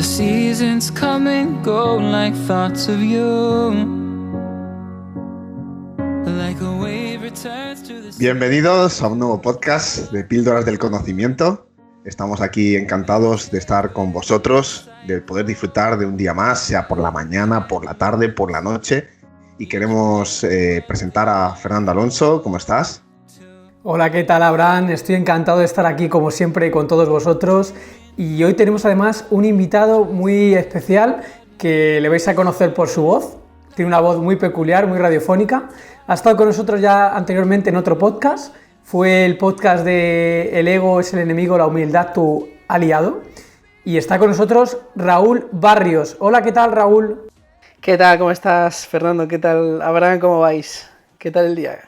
seasons come and go like thoughts of you. Like a wave returns to the sea. Bienvenidos a un nuevo podcast de Píldoras del Conocimiento. Estamos aquí encantados de estar con vosotros, de poder disfrutar de un día más, sea por la mañana, por la tarde, por la noche. Y queremos presentar a Fernando Alonso. ¿Cómo estás? Hola, ¿qué tal, Abraham? Estoy encantado de estar aquí como siempre con todos vosotros. Y hoy tenemos además un invitado muy especial que le vais a conocer por su voz. Tiene una voz muy peculiar, muy radiofónica. Ha estado con nosotros ya anteriormente en otro podcast. Fue el podcast de El ego es el enemigo, la humildad tu aliado. Y está con nosotros Raúl Barrios. Hola, ¿qué tal, Raúl? ¿Qué tal? ¿Cómo estás, Fernando? ¿Qué tal, Abraham? ¿Cómo vais? ¿Qué tal el día?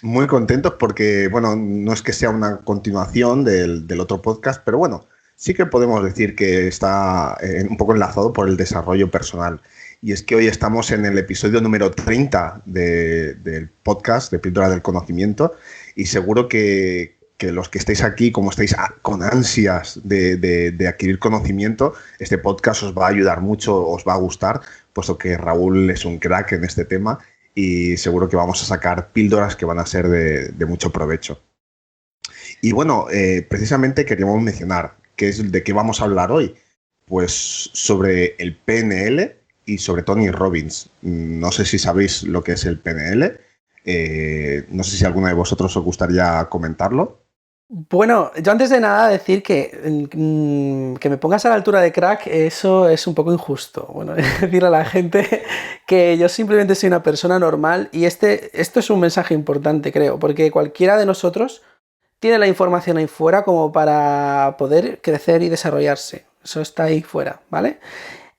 Muy contentos porque, bueno, no es que sea una continuación del otro podcast, pero bueno, sí que podemos decir que está un poco enlazado por el desarrollo personal. Y es que hoy estamos en el episodio número 30 del podcast de Píldora del Conocimiento y seguro que los que estáis aquí, como estáis con ansias de adquirir conocimiento, este podcast os va a ayudar mucho, os va a gustar, puesto que Raúl es un crack en este tema y seguro que vamos a sacar píldoras que van a ser de mucho provecho. Y bueno, precisamente queríamos mencionar de qué vamos a hablar hoy. Pues sobre el PNL y sobre Tony Robbins. No sé si sabéis lo que es el PNL. No sé si alguno de vosotros os gustaría comentarlo. Bueno, yo antes de nada decir que me pongas a la altura de crack, eso es un poco injusto. Bueno, decirle a la gente que yo simplemente soy una persona normal y esto es un mensaje importante, creo, porque cualquiera de nosotros tiene la información ahí fuera como para poder crecer y desarrollarse. Eso está ahí fuera, ¿vale?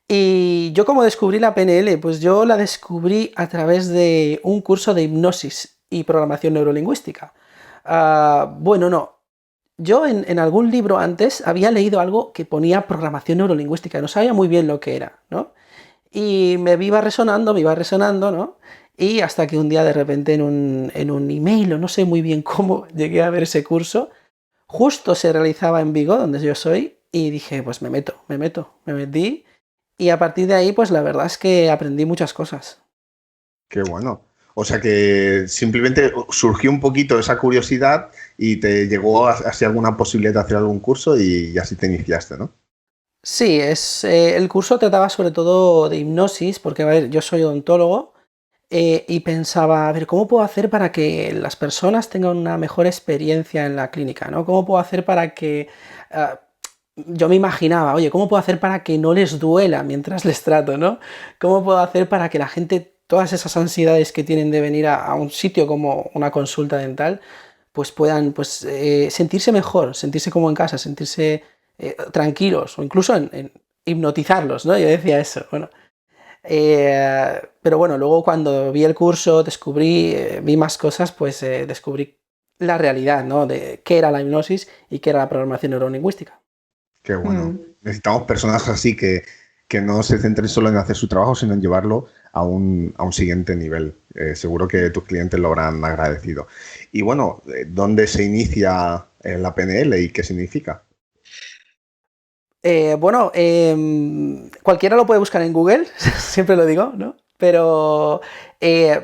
Y yo como descubrí la PNL, pues yo la descubrí a través de un curso de hipnosis y programación neurolingüística. Bueno, no. Yo en algún libro antes había leído algo que ponía programación neurolingüística, no sabía muy bien lo que era, ¿no? Y me iba resonando, ¿no? Y hasta que un día de repente en un email, o no sé muy bien cómo, llegué a ver ese curso, justo se realizaba en Vigo, donde yo soy, y dije, pues me metí, y a partir de ahí, pues la verdad es que aprendí muchas cosas. Qué bueno. O sea que simplemente surgió un poquito esa curiosidad y te llegó así alguna posibilidad de hacer algún curso y así te iniciaste, ¿no? Sí, el curso trataba sobre todo de hipnosis, porque a ver, yo soy odontólogo y pensaba, a ver, ¿cómo puedo hacer para que las personas tengan una mejor experiencia en la clínica, ¿no? ¿Cómo puedo hacer para que... yo me imaginaba, oye, ¿cómo puedo hacer para que no les duela mientras les trato, ¿no? ¿Cómo puedo hacer para que la gente, todas esas ansiedades que tienen de venir a un sitio como una consulta dental, pues puedan sentirse mejor, sentirse como en casa, sentirse tranquilos o incluso en hipnotizarlos, ¿no? Yo decía eso, bueno. Pero bueno, luego cuando vi el curso, vi más cosas, pues descubrí la realidad, ¿no? De qué era la hipnosis y qué era la programación neurolingüística. Qué bueno. Necesitamos personas así que no se centren solo en hacer su trabajo, sino en llevarlo a un siguiente nivel. Seguro que tus clientes lo habrán agradecido. Y bueno, ¿dónde se inicia la PNL y qué significa? Cualquiera lo puede buscar en Google, siempre lo digo, ¿no? Pero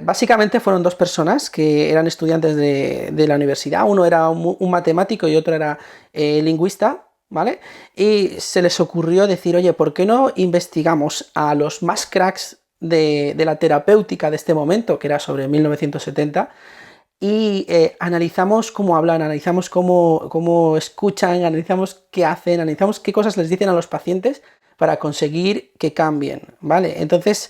básicamente fueron dos personas que eran estudiantes de la universidad. Uno era un matemático y otro era lingüista, ¿vale? Y se les ocurrió decir, oye, ¿por qué no investigamos a los más cracks de la terapéutica de este momento, que era sobre 1970, y analizamos cómo hablan, analizamos cómo escuchan, analizamos qué hacen, analizamos qué cosas les dicen a los pacientes para conseguir que cambien, ¿vale? Entonces,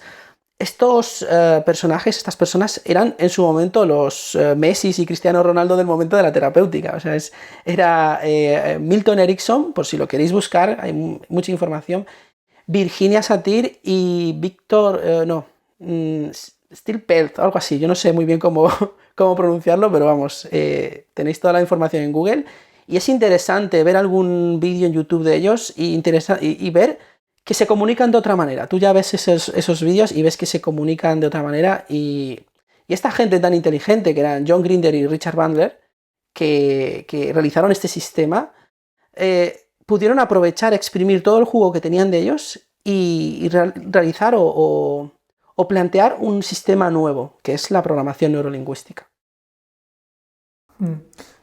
estos personajes, estas personas eran en su momento los Messi y Cristiano Ronaldo del momento de la terapéutica. O sea, era Milton Erickson, por si lo queréis buscar, hay mucha información, Virginia Satir y Víctor, Stilpelt, algo así, yo no sé muy bien cómo pronunciarlo, pero vamos, tenéis toda la información en Google y es interesante ver algún vídeo en YouTube de ellos y ver que se comunican de otra manera. Tú ya ves esos vídeos y ves que se comunican de otra manera y esta gente tan inteligente que eran John Grinder y Richard Bandler, que realizaron este sistema, pudieron aprovechar, exprimir todo el jugo que tenían de ellos y realizar o plantear un sistema nuevo, que es la programación neurolingüística.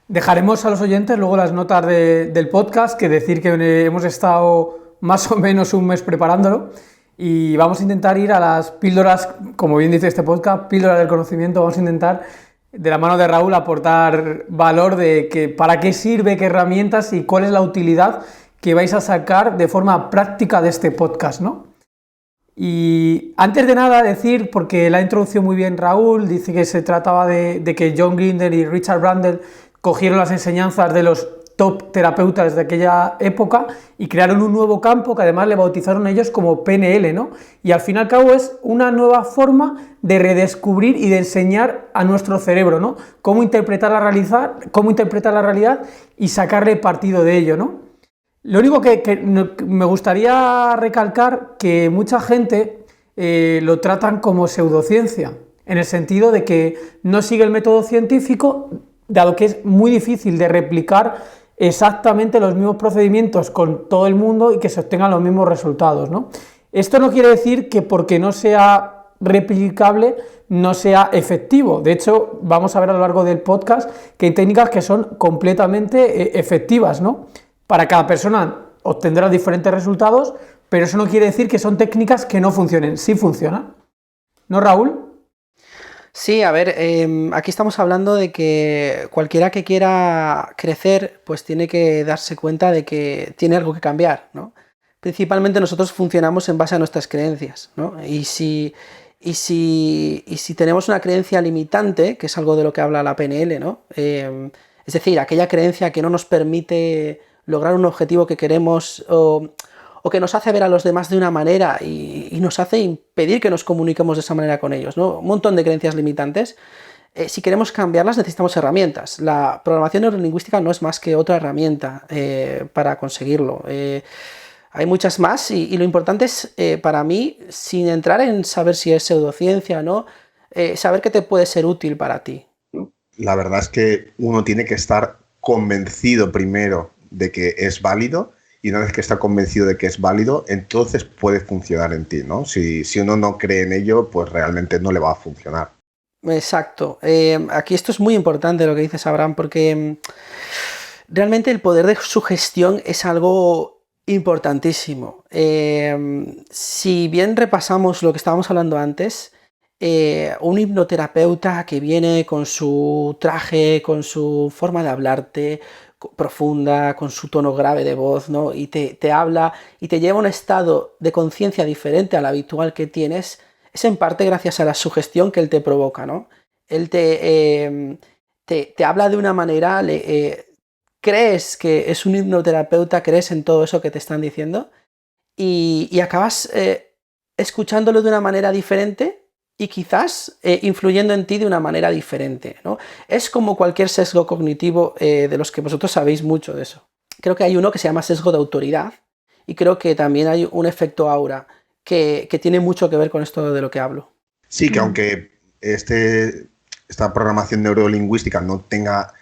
Dejaremos a los oyentes luego las notas del podcast, que decir que hemos estado más o menos un mes preparándolo y vamos a intentar ir a las píldoras, como bien dice este podcast, píldoras del conocimiento. Vamos a intentar, de la mano de Raúl, aportar valor de que para qué sirve, qué herramientas y cuál es la utilidad que vais a sacar de forma práctica de este podcast, ¿no? Y antes de nada decir, porque la ha introducido muy bien Raúl, dice que se trataba de que John Grinder y Richard Bandler cogieron las enseñanzas de los top terapeutas de aquella época y crearon un nuevo campo que además le bautizaron ellos como PNL, ¿no? Y al fin y al cabo es una nueva forma de redescubrir y de enseñar a nuestro cerebro, ¿no? Cómo interpretar la realidad y sacarle partido de ello, ¿no? Lo único que me gustaría recalcar, que mucha gente lo tratan como pseudociencia, en el sentido de que no sigue el método científico, dado que es muy difícil de replicar exactamente los mismos procedimientos con todo el mundo y que se obtengan los mismos resultados, ¿no? Esto no quiere decir que porque no sea replicable no sea efectivo. De hecho, vamos a ver a lo largo del podcast que hay técnicas que son completamente efectivas, ¿no? Para cada persona obtendrá diferentes resultados, pero eso no quiere decir que son técnicas que no funcionen. Sí funcionan. ¿No, Raúl? Sí, a ver, aquí estamos hablando de que cualquiera que quiera crecer, pues tiene que darse cuenta de que tiene algo que cambiar, ¿no? Principalmente nosotros funcionamos en base a nuestras creencias, ¿no? Y si tenemos una creencia limitante, que es algo de lo que habla la PNL, ¿no? Es decir, aquella creencia que no nos permite lograr un objetivo que queremos o que nos hace ver a los demás de una manera y nos hace impedir que nos comuniquemos de esa manera con ellos, ¿no? Un montón de creencias limitantes. Si queremos cambiarlas necesitamos herramientas. La programación neurolingüística no es más que otra herramienta para conseguirlo. Hay muchas más y lo importante es, para mí, sin entrar en saber si es pseudociencia o no, saber que te puede ser útil para ti. La verdad es que uno tiene que estar convencido primero de que es válido, y una vez que está convencido de que es válido, entonces puede funcionar en ti, ¿no? Si uno no cree en ello, pues realmente no le va a funcionar. Exacto. Aquí esto es muy importante lo que dices, Abraham, porque realmente el poder de sugestión es algo importantísimo. Si bien repasamos lo que estábamos hablando antes, un hipnoterapeuta que viene con su traje, con su forma de hablarte profunda, con su tono grave de voz, ¿no? Y te habla y te lleva a un estado de conciencia diferente al habitual que tienes, es en parte gracias a la sugestión que él te provoca, ¿no? Él te habla de una manera, crees que es un hipnoterapeuta, crees en todo eso que te están diciendo y acabas escuchándolo de una manera diferente y quizás influyendo en ti de una manera diferente, ¿no? Es como cualquier sesgo cognitivo de los que vosotros sabéis mucho de eso. Creo que hay uno que se llama sesgo de autoridad y creo que también hay un efecto aura que tiene mucho que ver con esto de lo que hablo. Sí, que aunque esta programación neurolingüística no tenga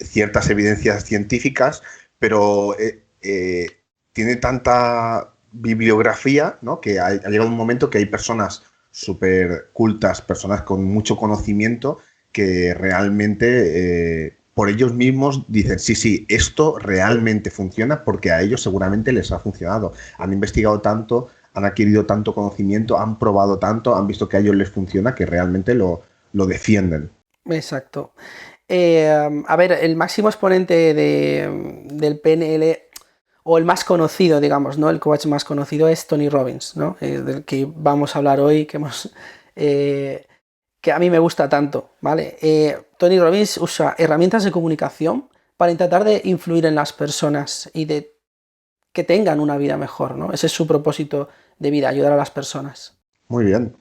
ciertas evidencias científicas, pero tiene tanta bibliografía, ¿no? Que ha llegado un momento que hay personas súper cultas, personas con mucho conocimiento que realmente por ellos mismos dicen, sí, esto realmente funciona porque a ellos seguramente les ha funcionado. Han investigado tanto, han adquirido tanto conocimiento, han probado tanto, han visto que a ellos les funciona que realmente lo defienden. Exacto. A ver, el máximo exponente del PNL, o el más conocido, digamos, ¿no? El coach más conocido es Tony Robbins, ¿no? Del que vamos a hablar hoy, que a mí me gusta tanto, ¿vale? Tony Robbins usa herramientas de comunicación para intentar de influir en las personas y de que tengan una vida mejor, ¿no? Ese es su propósito de vida, ayudar a las personas. Muy bien.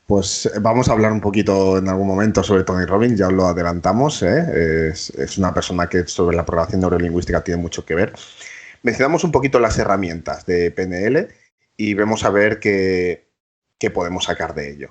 Pues vamos a hablar un poquito en algún momento sobre Tony Robbins, ya os lo adelantamos, ¿eh? Es una persona que sobre la programación neurolingüística tiene mucho que ver. Mencionamos un poquito las herramientas de PNL y vemos a ver qué podemos sacar de ello.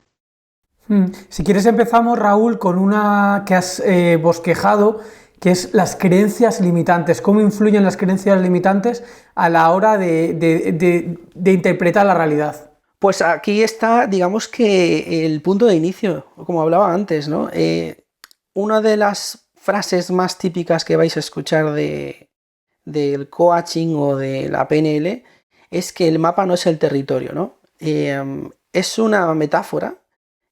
Si quieres empezamos, Raúl, con una que has bosquejado, que es las creencias limitantes. ¿Cómo influyen las creencias limitantes a la hora de interpretar la realidad? Pues aquí está, digamos que el punto de inicio, como hablaba antes, ¿no? Una de las frases más típicas que vais a escuchar del coaching o de la PNL es que el mapa no es el territorio, ¿no? Es una metáfora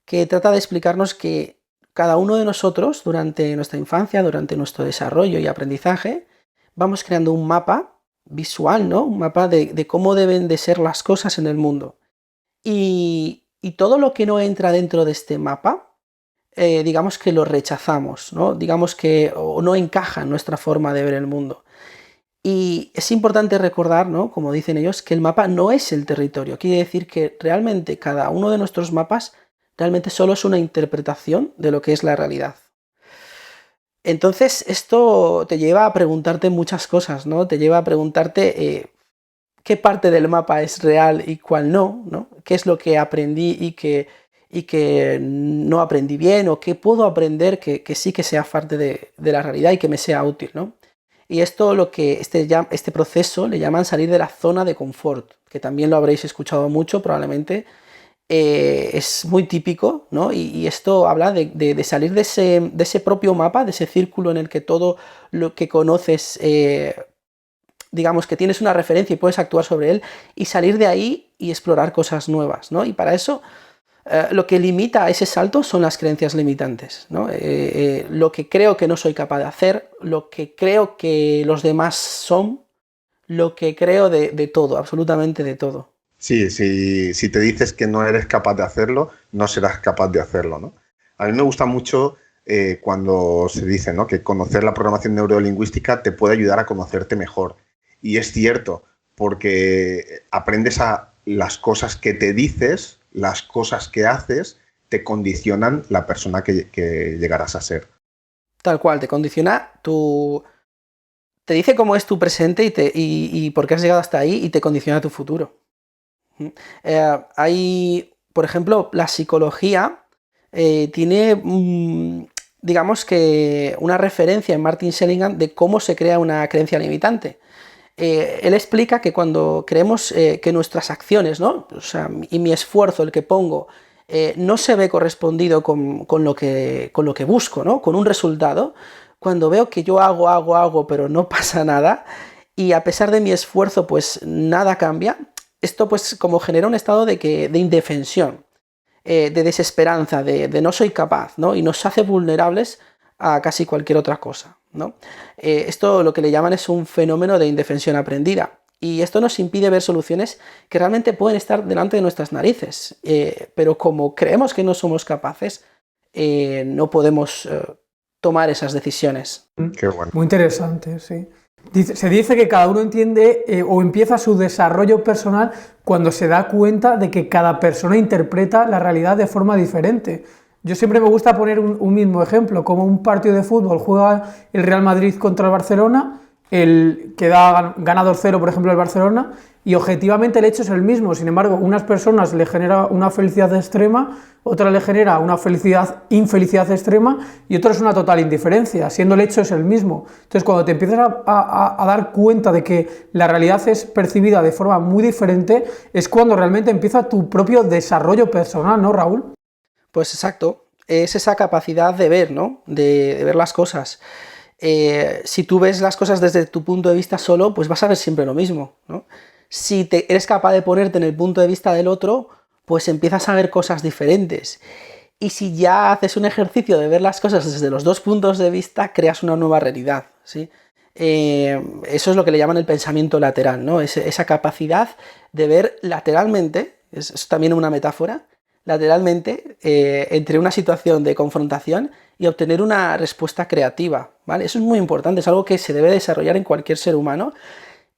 que trata de explicarnos que cada uno de nosotros, durante nuestra infancia, durante nuestro desarrollo y aprendizaje, vamos creando un mapa visual, ¿no? Un mapa de cómo deben de ser las cosas en el mundo. Y todo lo que no entra dentro de este mapa, digamos que lo rechazamos, ¿no? Digamos que o no encaja en nuestra forma de ver el mundo. Y es importante recordar, ¿no? Como dicen ellos, que el mapa no es el territorio. Quiere decir que realmente cada uno de nuestros mapas realmente solo es una interpretación de lo que es la realidad. Entonces, esto te lleva a preguntarte muchas cosas, ¿no? Te lleva a preguntarte qué parte del mapa es real y cuál no, ¿no? Qué es lo que aprendí y que no aprendí bien, o qué puedo aprender que sí que sea parte de la realidad y que me sea útil, ¿no? Y esto lo que este proceso le llaman salir de la zona de confort, que también lo habréis escuchado mucho probablemente. Es muy típico, ¿no? Y esto habla de salir de ese propio mapa, de ese círculo en el que todo lo que conoces, digamos que tienes una referencia y puedes actuar sobre él, y salir de ahí y explorar cosas nuevas, ¿no? Y para eso lo que limita ese salto son las creencias limitantes, ¿no? Lo que creo que no soy capaz de hacer, lo que creo que los demás son, lo que creo de todo, absolutamente de todo. Sí, si te dices que no eres capaz de hacerlo, no serás capaz de hacerlo, ¿no? A mí me gusta mucho cuando se dice, ¿no?, que conocer la programación neurolingüística te puede ayudar a conocerte mejor. Y es cierto, porque aprendes a las cosas que te dices, las cosas que haces, te condicionan la persona que llegarás a ser. Tal cual, te condiciona te dice cómo es tu presente y por qué has llegado hasta ahí, y te condiciona tu futuro. Hay, por ejemplo, la psicología tiene, digamos que una referencia en Martin Seligman de cómo se crea una creencia limitante. Él explica que cuando creemos que nuestras acciones, ¿no? O sea, y mi esfuerzo, el que pongo, no se ve correspondido con lo que busco, ¿no? Con un resultado, cuando veo que yo hago, pero no pasa nada, y a pesar de mi esfuerzo, pues nada cambia, esto pues como genera un estado de indefensión, de desesperanza, de no soy capaz, ¿no? Y nos hace vulnerables a casi cualquier otra cosa, ¿no? Esto lo que le llaman es un fenómeno de indefensión aprendida, y esto nos impide ver soluciones que realmente pueden estar delante de nuestras narices, pero como creemos que no somos capaces, no podemos tomar esas decisiones. Qué bueno. Muy interesante, sí. Se dice que cada uno entiende o empieza su desarrollo personal cuando se da cuenta de que cada persona interpreta la realidad de forma diferente. Yo siempre me gusta poner un mismo ejemplo, como un partido de fútbol juega el Real Madrid contra el Barcelona, el que da ganador 0, por ejemplo, el Barcelona, y objetivamente el hecho es el mismo. Sin embargo, unas personas le genera una felicidad extrema, otra le genera una infelicidad extrema, y otra es una total indiferencia, siendo el hecho es el mismo. Entonces, cuando te empiezas a dar cuenta de que la realidad es percibida de forma muy diferente, es cuando realmente empieza tu propio desarrollo personal, ¿no, Raúl? Pues exacto, es esa capacidad de ver, ¿no? De ver las cosas. Si tú ves las cosas desde tu punto de vista solo, pues vas a ver siempre lo mismo, ¿no? Si eres capaz de ponerte en el punto de vista del otro, pues empiezas a ver cosas diferentes. Y si ya haces un ejercicio de ver las cosas desde los dos puntos de vista, creas una nueva realidad, ¿sí? Eso es lo que le llaman el pensamiento lateral, ¿no? Esa capacidad de ver lateralmente, es también una metáfora, lateralmente, entre una situación de confrontación y obtener una respuesta creativa, ¿vale? Eso es muy importante, es algo que se debe desarrollar en cualquier ser humano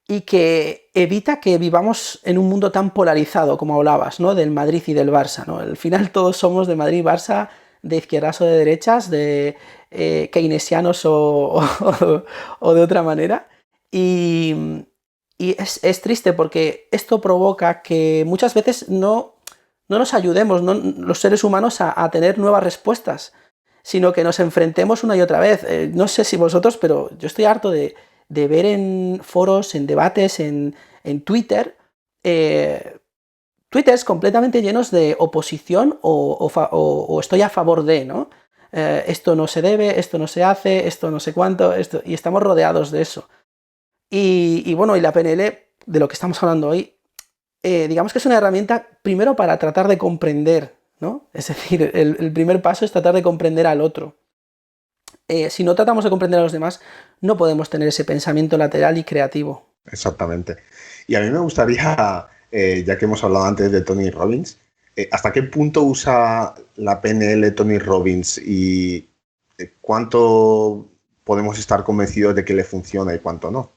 y que evita que vivamos en un mundo tan polarizado, como hablabas, ¿no? Del Madrid y del Barça, ¿no? Al final todos somos de Madrid y Barça, de izquierdas o de derechas, de keynesianos o de otra manera. Y es triste porque esto provoca que muchas veces no nos ayudemos, ¿no? Los seres humanos a tener nuevas respuestas. sino que nos enfrentemos una y otra vez. No sé si vosotros, pero yo estoy harto de ver en foros, en debates, en Twitter, tweets completamente llenos de oposición o estoy a favor de, ¿no? Esto no se debe, esto no se hace, esto no sé cuánto, y estamos rodeados de eso. Y bueno, y la PNL, de lo que estamos hablando hoy, digamos que es una herramienta primero para tratar de comprender, ¿no? Es decir, el primer paso es tratar de comprender al otro. Si no tratamos de comprender a los demás, no podemos tener ese pensamiento lateral y creativo. Exactamente. Y a mí me gustaría, ya que hemos hablado antes de Tony Robbins, ¿hasta qué punto usa la PNL Tony Robbins y cuánto podemos estar convencidos de que le funciona y cuánto no?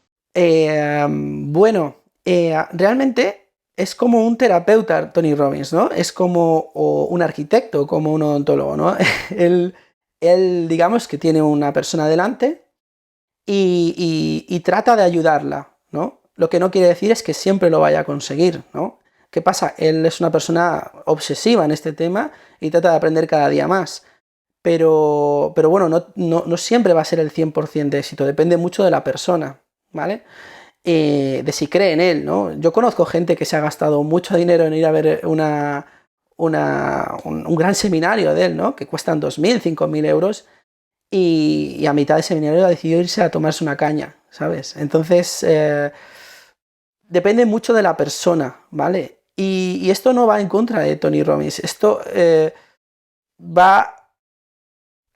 Realmente es como un terapeuta Tony Robbins, ¿no? Es como un arquitecto, como un odontólogo, ¿no? Él, digamos que tiene una persona delante y trata de ayudarla, ¿no? Lo que no quiere decir es que siempre lo vaya a conseguir, ¿no? ¿Qué pasa? Él es una persona obsesiva en este tema y trata de aprender cada día más. Pero bueno, no siempre va a ser el 100% de éxito, depende mucho de la persona, ¿vale? De si cree en él, ¿no? Yo conozco gente que se ha gastado mucho dinero en ir a ver un gran seminario de él, ¿no? Que cuestan 2.000, 5.000 euros y a mitad de seminario ha decidido irse a tomarse una caña, ¿sabes? Entonces, depende mucho de la persona, ¿vale? Y esto no va en contra de Tony Robbins, esto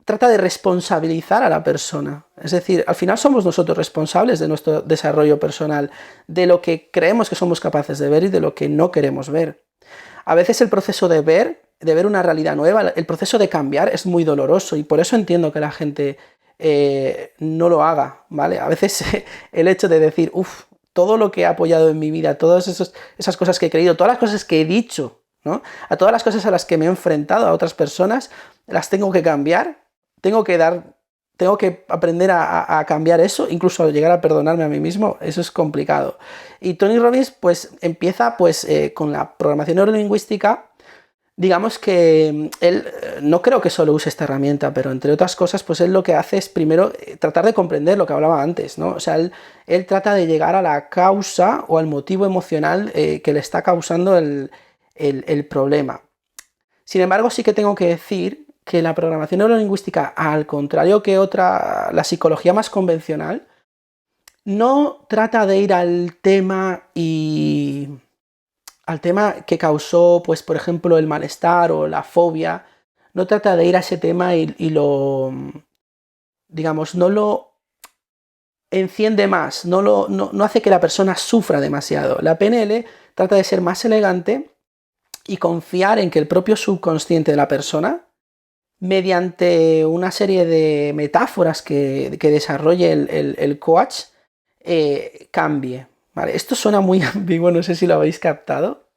trata de responsabilizar a la persona. Es decir, al final somos nosotros responsables de nuestro desarrollo personal, de lo que creemos que somos capaces de ver y de lo que no queremos ver. A veces el proceso de ver una realidad nueva, el proceso de cambiar es muy doloroso y por eso entiendo que la gente no lo haga, ¿vale? A veces el hecho de decir, todo lo que he apoyado en mi vida, todas esas cosas que he creído, todas las cosas que he dicho, ¿no? A todas las cosas a las que me he enfrentado a otras personas, las tengo que cambiar, tengo que aprender a cambiar eso, incluso llegar a perdonarme a mí mismo, eso es complicado. Y Tony Robbins pues empieza con la programación neurolingüística. Digamos que él, no creo que solo use esta herramienta, pero entre otras cosas, pues él lo que hace es primero tratar de comprender lo que hablaba antes, ¿no? O sea, él trata de llegar a la causa o al motivo emocional que le está causando el problema. Sin embargo, sí que tengo que decir que la programación neurolingüística, al contrario que la psicología más convencional, no trata de ir al tema que causó, pues, por ejemplo, el malestar o la fobia, no trata de ir a ese tema y lo, digamos, no lo enciende más, no hace que la persona sufra demasiado. La PNL trata de ser más elegante y confiar en que el propio subconsciente de la persona, mediante una serie de metáforas que desarrolle el coach, cambie. Vale, esto suena muy ambiguo, no sé si lo habéis captado.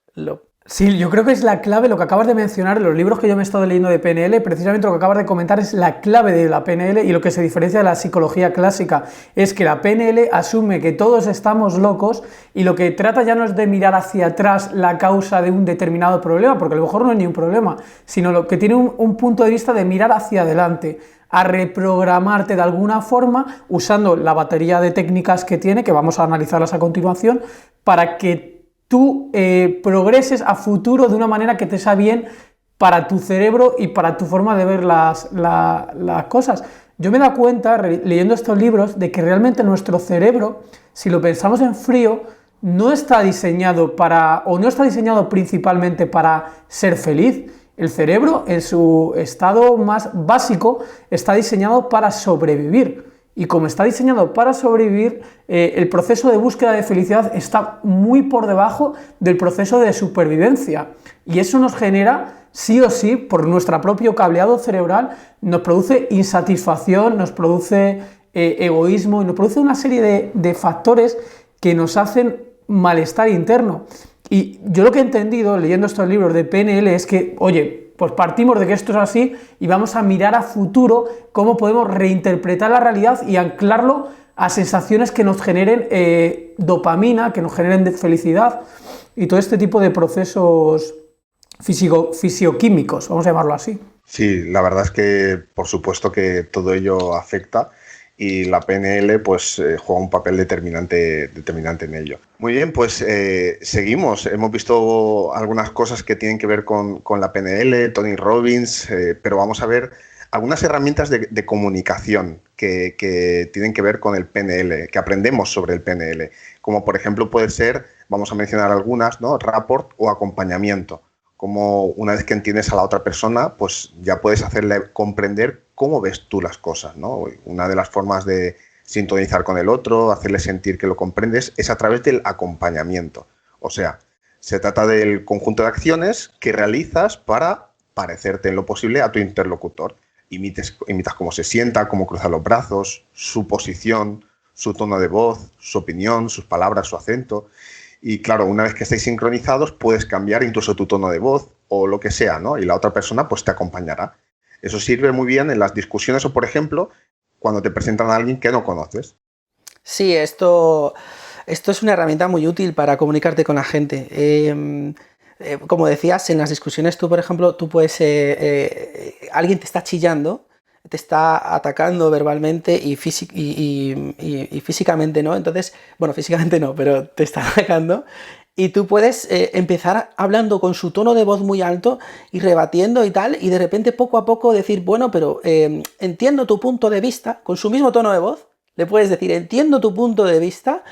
Sí, yo creo que es la clave, lo que acabas de mencionar, los libros que yo me he estado leyendo de PNL, precisamente lo que acabas de comentar es la clave de la PNL y lo que se diferencia de la psicología clásica es que la PNL asume que todos estamos locos y lo que trata ya no es de mirar hacia atrás la causa de un determinado problema, porque a lo mejor no es ni un problema, sino lo que tiene un punto de vista de mirar hacia adelante, a reprogramarte de alguna forma usando la batería de técnicas que tiene, que vamos a analizarlas a continuación, para que tú progreses a futuro de una manera que te sea bien para tu cerebro y para tu forma de ver las cosas. Yo me he dado cuenta, leyendo estos libros, de que realmente nuestro cerebro, si lo pensamos en frío, no está diseñado no está diseñado principalmente para ser feliz. El cerebro, en su estado más básico, está diseñado para sobrevivir. Y como está diseñado para sobrevivir, el proceso de búsqueda de felicidad está muy por debajo del proceso de supervivencia. Y eso nos genera, sí o sí, por nuestro propio cableado cerebral, nos produce insatisfacción, nos produce egoísmo y nos produce una serie de factores que nos hacen malestar interno. Y yo lo que he entendido leyendo estos libros de PNL es que, oye, pues partimos de que esto es así y vamos a mirar a futuro cómo podemos reinterpretar la realidad y anclarlo a sensaciones que nos generen dopamina, que nos generen felicidad y todo este tipo de procesos fisioquímicos, vamos a llamarlo así. Sí, la verdad es que por supuesto que todo ello afecta y la PNL pues juega un papel determinante en ello. Muy bien, pues seguimos. Hemos visto algunas cosas que tienen que ver con la PNL, Tony Robbins, pero vamos a ver algunas herramientas de comunicación que tienen que ver con el PNL, que aprendemos sobre el PNL, como por ejemplo puede ser, vamos a mencionar algunas, ¿no? Rapport o acompañamiento. Como una vez que entiendes a la otra persona, pues ya puedes hacerle comprender cómo ves tú las cosas, ¿no? Una de las formas de sintonizar con el otro, hacerle sentir que lo comprendes, es a través del acompañamiento. O sea, se trata del conjunto de acciones que realizas para parecerte en lo posible a tu interlocutor. Imitas cómo se sienta, cómo cruza los brazos, su posición, su tono de voz, su opinión, sus palabras, su acento. Y claro, una vez que estáis sincronizados, puedes cambiar incluso tu tono de voz o lo que sea, ¿no? Y la otra persona pues te acompañará. Eso sirve muy bien en las discusiones o, por ejemplo, cuando te presentan a alguien que no conoces. Sí, esto es una herramienta muy útil para comunicarte con la gente. Como decías, en las discusiones tú, por ejemplo, alguien te está chillando, te está atacando verbalmente y físicamente, ¿no? Entonces, bueno, físicamente no, pero te está atacando y tú puedes empezar hablando con su tono de voz muy alto y rebatiendo y tal, y de repente poco a poco decir, bueno, pero entiendo tu punto de vista, con su mismo tono de voz, le puedes decir, entiendo tu punto de vista,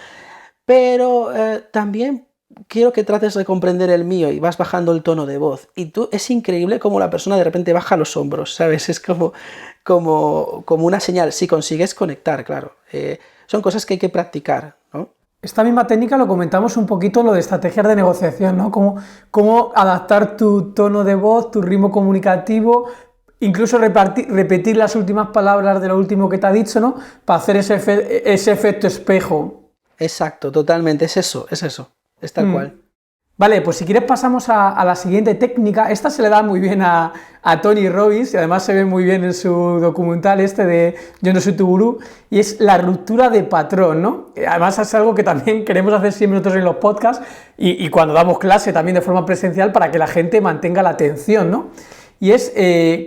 pero también quiero que trates de comprender el mío, y vas bajando el tono de voz. Y es increíble cómo la persona de repente baja los hombros, ¿sabes? Es como una señal, si consigues conectar, claro. Son cosas que hay que practicar, ¿no? Esta misma técnica lo comentamos un poquito en lo de estrategias de negociación, ¿no? Cómo adaptar tu tono de voz, tu ritmo comunicativo, incluso repetir las últimas palabras de lo último que te ha dicho, ¿no? Para hacer ese efecto espejo. Exacto, totalmente, es eso, es tal cual. Vale, pues si quieres pasamos a la siguiente técnica. Esta se le da muy bien a Tony Robbins y además se ve muy bien en su documental de Yo no soy tu gurú, y es la ruptura de patrón, ¿no? Además es algo que también queremos hacer siempre nosotros en los podcasts y cuando damos clase también de forma presencial para que la gente mantenga la atención, ¿no? Y es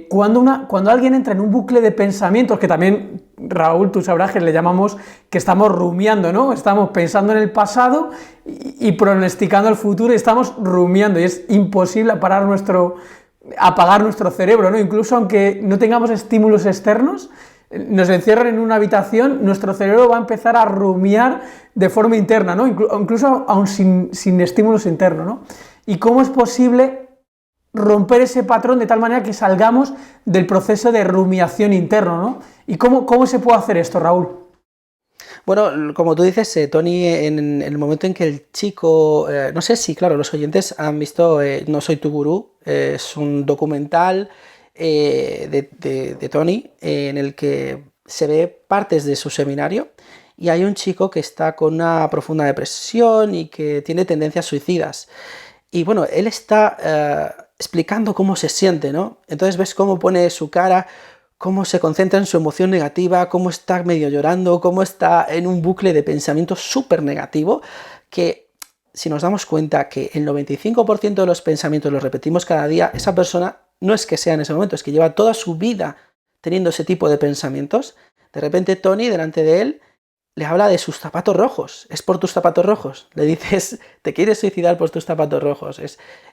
cuando alguien entra en un bucle de pensamientos, que también, Raúl, tú sabrás que le llamamos que estamos rumiando, ¿no? Estamos pensando en el pasado y pronosticando el futuro y estamos rumiando, y es imposible apagar nuestro cerebro, ¿no? Incluso aunque no tengamos estímulos externos, nos encierran en una habitación, nuestro cerebro va a empezar a rumiar de forma interna, ¿no? Incluso aún sin estímulos internos, ¿no? ¿Y cómo es posible romper ese patrón de tal manera que salgamos del proceso de rumiación interno, ¿no? ¿Y cómo se puede hacer esto, Raúl? Bueno, como tú dices, Tony, en el momento en que el chico, no sé si, claro, los oyentes han visto No soy tu gurú, es un documental de Tony en el que se ve partes de su seminario y hay un chico que está con una profunda depresión y que tiene tendencias suicidas. Y bueno, él está explicando cómo se siente, ¿no? Entonces ves cómo pone su cara, cómo se concentra en su emoción negativa, cómo está medio llorando, cómo está en un bucle de pensamiento súper negativo, que si nos damos cuenta que el 95% de los pensamientos los repetimos cada día, esa persona no es que sea en ese momento, es que lleva toda su vida teniendo ese tipo de pensamientos. De repente Tony, delante de él, le habla de sus zapatos rojos. Es por tus zapatos rojos. Le dices, te quieres suicidar por tus zapatos rojos.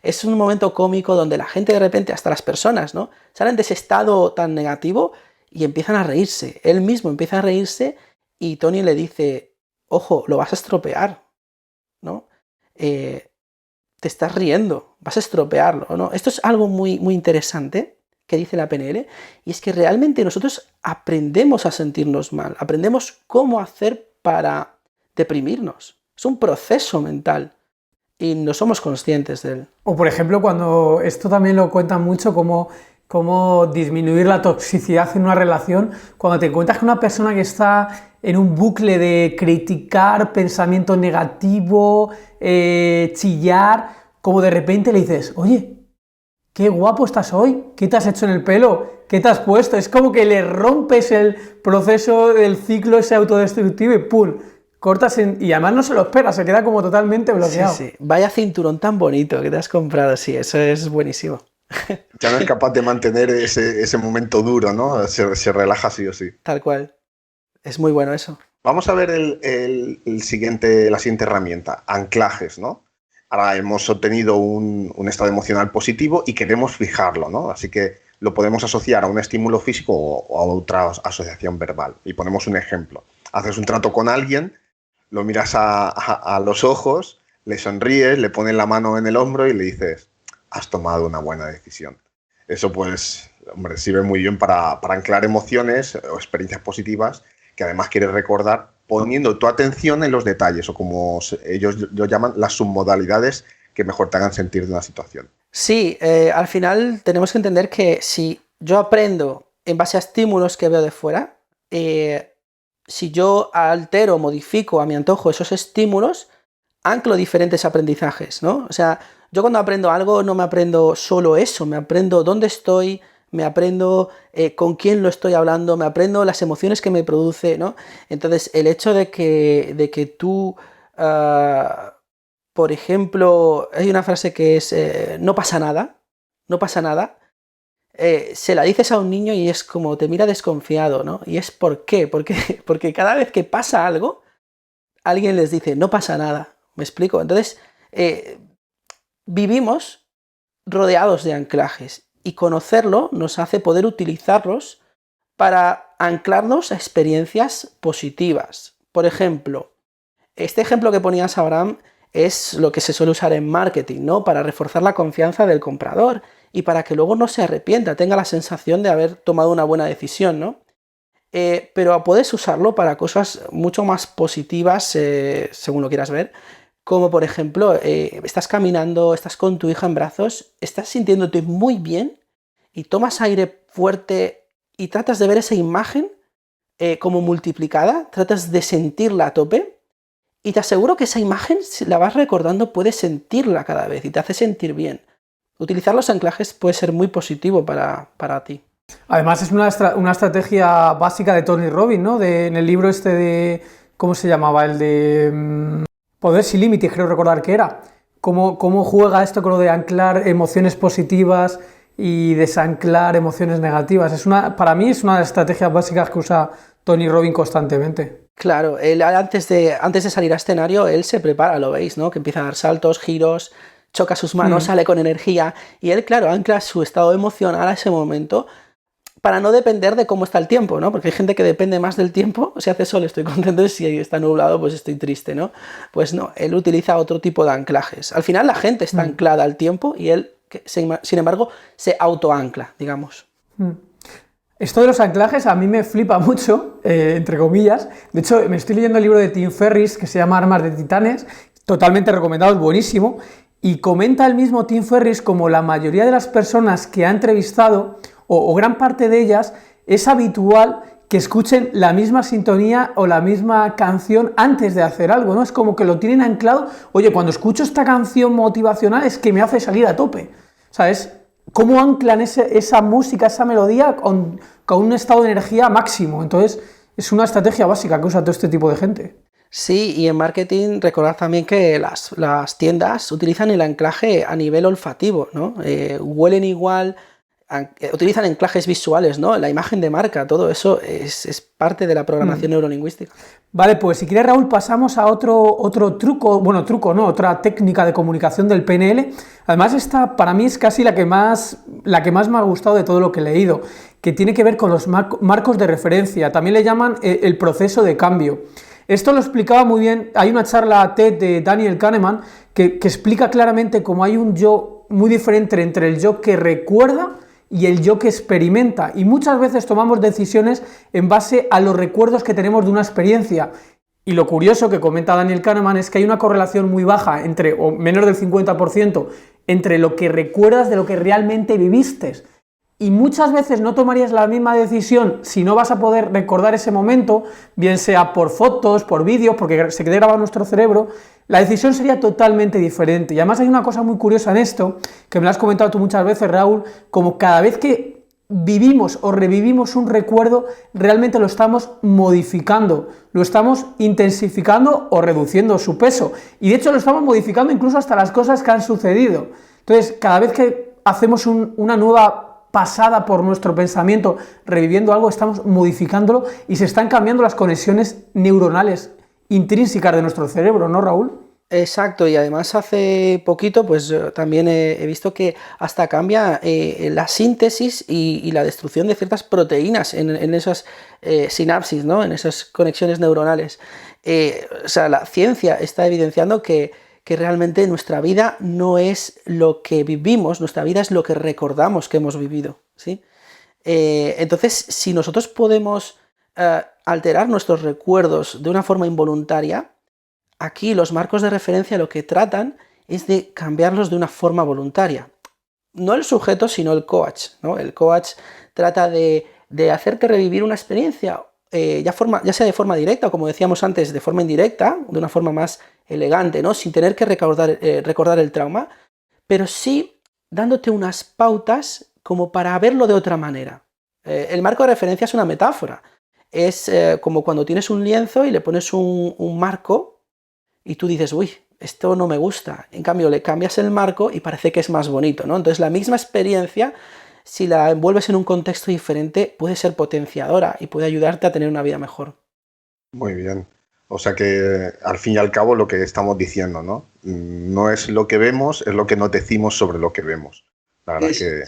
Es un momento cómico donde la gente de repente, hasta las personas, ¿no?, salen de ese estado tan negativo y empiezan a reírse. Él mismo empieza a reírse y Tony le dice, ojo, lo vas a estropear, ¿no? Te estás riendo, vas a estropearlo, ¿no? Esto es algo muy, muy interesante que dice la PNL, y es que realmente nosotros aprendemos a sentirnos mal, aprendemos cómo hacer para deprimirnos. Es un proceso mental y no somos conscientes de él. O por ejemplo, cuando esto también lo cuentan mucho, cómo disminuir la toxicidad en una relación, cuando te encuentras con una persona que está en un bucle de criticar, pensamiento negativo, chillar, como de repente le dices, oye, qué guapo estás hoy, ¿qué te has hecho en el pelo? ¿Qué te has puesto? Es como que le rompes el proceso del ciclo ese autodestructivo y ¡pum! Cortas y además no se lo espera, se queda como totalmente bloqueado. Sí, sí. Vaya cinturón tan bonito que te has comprado, sí, eso es buenísimo. Ya no es capaz de mantener ese momento duro, ¿no? Se relaja sí o sí. Tal cual. Es muy bueno eso. Vamos a ver la siguiente herramienta, anclajes, ¿no? Ahora hemos obtenido un estado emocional positivo y queremos fijarlo, ¿no? Así que lo podemos asociar a un estímulo físico o a otra asociación verbal. Y ponemos un ejemplo. Haces un trato con alguien, lo miras a los ojos, le sonríes, le pones la mano en el hombro y le dices, has tomado una buena decisión. Eso pues, hombre, sirve muy bien para anclar emociones o experiencias positivas que además quieres recordar poniendo tu atención en los detalles o como ellos lo llaman, las submodalidades que mejor te hagan sentir de una situación. Sí, al final tenemos que entender que si yo aprendo en base a estímulos que veo de fuera, si yo altero o modifico a mi antojo esos estímulos, anclo diferentes aprendizajes, ¿no? O sea, yo cuando aprendo algo no me aprendo solo eso, me aprendo dónde estoy, me aprendo con quién lo estoy hablando, me aprendo las emociones que me produce, ¿no? Entonces, el hecho de que tú, por ejemplo, hay una frase que es, no pasa nada, se la dices a un niño y es como, te mira desconfiado, ¿no? Y es ¿por qué? Porque cada vez que pasa algo, alguien les dice, no pasa nada, ¿me explico? Entonces, vivimos rodeados de anclajes y conocerlo nos hace poder utilizarlos para anclarnos a experiencias positivas. Por ejemplo, este ejemplo que ponías, Abraham, es lo que se suele usar en marketing, ¿no? Para reforzar la confianza del comprador y para que luego no se arrepienta, tenga la sensación de haber tomado una buena decisión, ¿no? Pero puedes usarlo para cosas mucho más positivas, según lo quieras ver, como por ejemplo, estás caminando, estás con tu hija en brazos, estás sintiéndote muy bien y tomas aire fuerte y tratas de ver esa imagen como multiplicada, tratas de sentirla a tope y te aseguro que esa imagen, si la vas recordando, puedes sentirla cada vez y te hace sentir bien. Utilizar los anclajes puede ser muy positivo para ti. Además es una estrategia básica de Tony Robbins, ¿no? En el libro este de... ¿Cómo se llamaba? El de Poder sin límites, creo recordar que era. ¿Cómo juega esto con lo de anclar emociones positivas y desanclar emociones negativas? Para mí es una de las estrategias básicas que usa Tony Robbins constantemente. Claro, él antes de salir a escenario, él se prepara, lo veis, ¿no? Que empieza a dar saltos, giros, choca sus manos, sale con energía y él, claro, ancla su estado emocional a ese momento para no depender de cómo está el tiempo, ¿no? Porque hay gente que depende más del tiempo, si hace sol estoy contento, si está nublado pues estoy triste, ¿no? Pues no, él utiliza otro tipo de anclajes. Al final la gente está anclada al tiempo y él, sin embargo, se autoancla, digamos. Esto de los anclajes a mí me flipa mucho, entre comillas. De hecho, me estoy leyendo el libro de Tim Ferriss que se llama Armas de Titanes, totalmente recomendado, es buenísimo, y comenta el mismo Tim Ferriss como la mayoría de las personas que ha entrevistado, o gran parte de ellas, es habitual que escuchen la misma sintonía o la misma canción antes de hacer algo, ¿no? Es como que lo tienen anclado, oye, cuando escucho esta canción motivacional es que me hace salir a tope, ¿sabes? ¿Cómo anclan esa música, esa melodía con un estado de energía máximo? Entonces, es una estrategia básica que usa todo este tipo de gente. Sí, y en marketing recordad también que las tiendas utilizan el anclaje a nivel olfativo, ¿no? Huelen igual, utilizan anclajes visuales, ¿no? La imagen de marca, todo eso es parte de la programación neurolingüística. Vale, pues si quieres, Raúl, pasamos a otro truco, bueno, truco no, otra técnica de comunicación del PNL. Además, esta para mí es casi la que más me ha gustado de todo lo que he leído, que tiene que ver con los marcos de referencia. También le llaman el proceso de cambio. Esto lo explicaba muy bien, hay una charla TED de Daniel Kahneman que explica claramente cómo hay un yo muy diferente entre el yo que recuerda y el yo que experimenta, y muchas veces tomamos decisiones en base a los recuerdos que tenemos de una experiencia. Y lo curioso que comenta Daniel Kahneman es que hay una correlación muy baja, o menos del 50%, entre lo que recuerdas de lo que realmente viviste. Y muchas veces no tomarías la misma decisión si no vas a poder recordar ese momento, bien sea por fotos, por vídeos, porque se queda grabado en nuestro cerebro. La decisión sería totalmente diferente. Y además hay una cosa muy curiosa en esto, que me lo has comentado tú muchas veces, Raúl, como cada vez que vivimos o revivimos un recuerdo, realmente lo estamos modificando, lo estamos intensificando o reduciendo su peso. Y de hecho lo estamos modificando incluso hasta las cosas que han sucedido. Entonces, cada vez que hacemos una nueva pasada por nuestro pensamiento, reviviendo algo, estamos modificándolo y se están cambiando las conexiones neuronales intrínsecas de nuestro cerebro, ¿no, Raúl? Exacto, y además hace poquito pues también he visto que hasta cambia la síntesis y la destrucción de ciertas proteínas en esas sinapsis, ¿no? En esas conexiones neuronales. O sea, la ciencia está evidenciando que realmente nuestra vida no es lo que vivimos, nuestra vida es lo que recordamos que hemos vivido, ¿sí? Entonces, si nosotros podemos alterar nuestros recuerdos de una forma involuntaria, aquí los marcos de referencia lo que tratan es de cambiarlos de una forma voluntaria. No el sujeto, sino el coach, ¿no? El coach trata de hacerte revivir una experiencia, ya sea de forma directa o, como decíamos antes, de forma indirecta, de una forma más elegante, ¿no? Sin tener que recordar el trauma, pero sí dándote unas pautas como para verlo de otra manera. El marco de referencia es una metáfora. Es como cuando tienes un lienzo y le pones un marco y tú dices, uy, esto no me gusta. En cambio, le cambias el marco y parece que es más bonito, ¿no? Entonces, la misma experiencia, si la envuelves en un contexto diferente, puede ser potenciadora y puede ayudarte a tener una vida mejor. Muy bien. O sea que, al fin y al cabo, lo que estamos diciendo, ¿no? No es lo que vemos, es lo que nos decimos sobre lo que vemos. La verdad que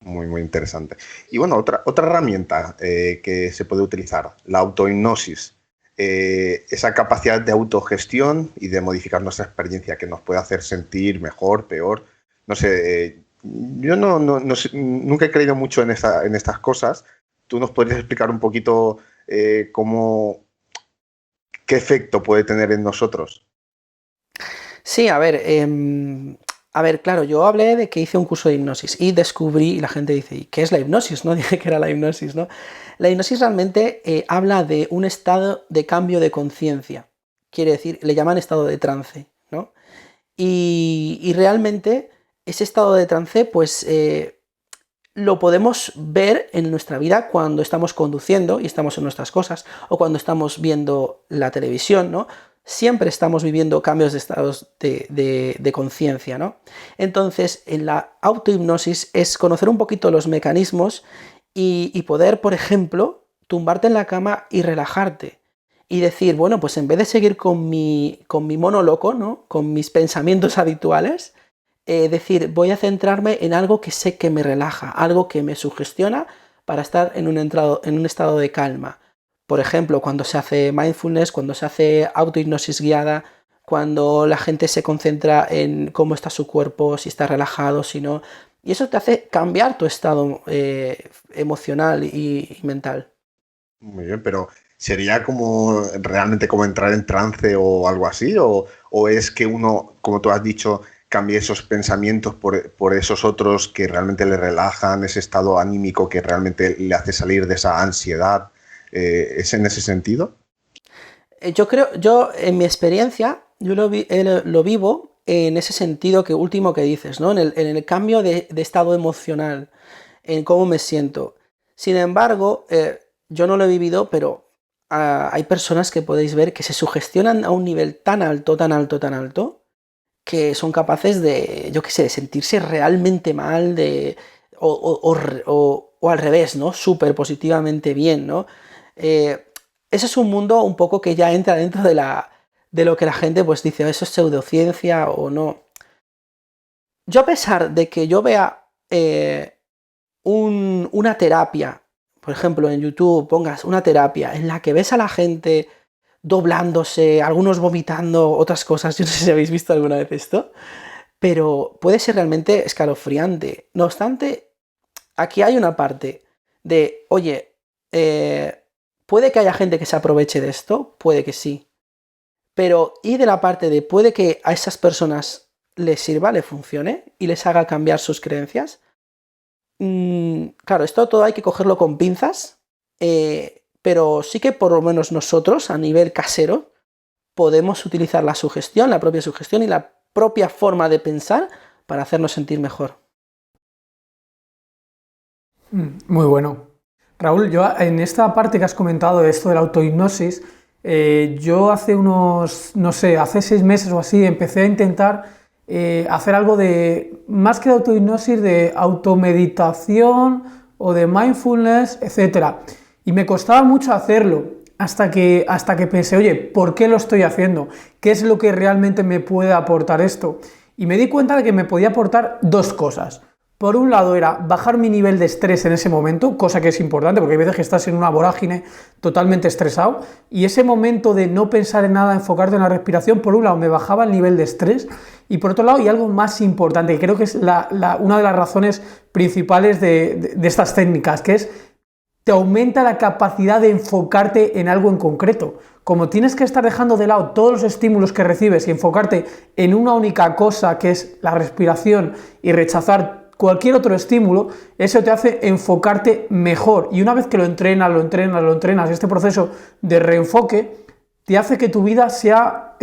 muy, muy interesante. Y bueno, otra herramienta que se puede utilizar, la autohipnosis. Esa capacidad de autogestión y de modificar nuestra experiencia que nos puede hacer sentir mejor, peor. No sé, yo no sé, nunca he creído mucho en estas cosas. ¿Tú nos podrías explicar un poquito qué efecto puede tener en nosotros? Sí, a ver, claro, yo hablé de que hice un curso de hipnosis y descubrí, y la gente dice, ¿y qué es la hipnosis? No dije que era la hipnosis, ¿no? La hipnosis realmente habla de un estado de cambio de conciencia. Quiere decir, le llaman estado de trance, ¿no? Y realmente ese estado de trance, pues lo podemos ver en nuestra vida cuando estamos conduciendo y estamos en nuestras cosas, o cuando estamos viendo la televisión, ¿no? Siempre estamos viviendo cambios de estados de conciencia, ¿no? Entonces, en la autohipnosis es conocer un poquito los mecanismos y poder, por ejemplo, tumbarte en la cama y relajarte. Y decir, bueno, pues en vez de seguir con mi mono loco, ¿no? Con mis pensamientos habituales, decir, voy a centrarme en algo que sé que me relaja, algo que me sugestiona para estar en un estado de calma. Por ejemplo, cuando se hace mindfulness, cuando se hace autohipnosis guiada, cuando la gente se concentra en cómo está su cuerpo, si está relajado, si no. Y eso te hace cambiar tu estado emocional y mental. Muy bien, pero ¿sería como realmente como entrar en trance o algo así? ¿O es que uno, como tú has dicho, cambie esos pensamientos por esos otros que realmente le relajan, ese estado anímico que realmente le hace salir de esa ansiedad? ¿Es en ese sentido? Yo en mi experiencia, yo lo vivo en ese sentido último que dices, ¿no? En el cambio de estado emocional, en cómo me siento. Sin embargo, yo no lo he vivido, pero hay personas que podéis ver que se sugestionan a un nivel tan alto, tan alto, tan alto, que son capaces de, yo qué sé, de sentirse realmente mal, o al revés, ¿no? Súper positivamente bien, ¿no? Ese es un mundo un poco que ya entra dentro de lo que la gente pues dice, eso es pseudociencia o no. Yo, a pesar de que yo vea una terapia, por ejemplo en YouTube pongas una terapia en la que ves a la gente doblándose, algunos vomitando, otras cosas, yo no sé si habéis visto alguna vez esto, pero puede ser realmente escalofriante. No obstante, aquí hay una parte de, oye, ¿puede que haya gente que se aproveche de esto? Puede que sí. Pero, y de la parte de, ¿puede que a esas personas les sirva, les funcione y les haga cambiar sus creencias? Claro, esto todo hay que cogerlo con pinzas, pero sí que por lo menos nosotros, a nivel casero, podemos utilizar la sugestión, la propia sugestión y la propia forma de pensar para hacernos sentir mejor. Muy bueno. Raúl, yo en esta parte que has comentado de esto de la autohipnosis, yo hace unos, no sé, hace 6 meses o así empecé a intentar hacer algo de, más que de autohipnosis, de automeditación o de mindfulness, etc. Y me costaba mucho hacerlo hasta que pensé, oye, ¿por qué lo estoy haciendo? ¿Qué es lo que realmente me puede aportar esto? Y me di cuenta de que me podía aportar dos cosas. Por un lado era bajar mi nivel de estrés en ese momento, cosa que es importante porque hay veces que estás en una vorágine totalmente estresado y ese momento de no pensar en nada, enfocarte en la respiración, por un lado me bajaba el nivel de estrés y por otro lado, y algo más importante, que creo que es una de las razones principales de estas técnicas, que es te aumenta la capacidad de enfocarte en algo en concreto. Como tienes que estar dejando de lado todos los estímulos que recibes y enfocarte en una única cosa, que es la respiración, y rechazar cualquier otro estímulo, eso te hace enfocarte mejor. Y una vez que lo entrenas, este proceso de reenfoque te hace que tu vida sea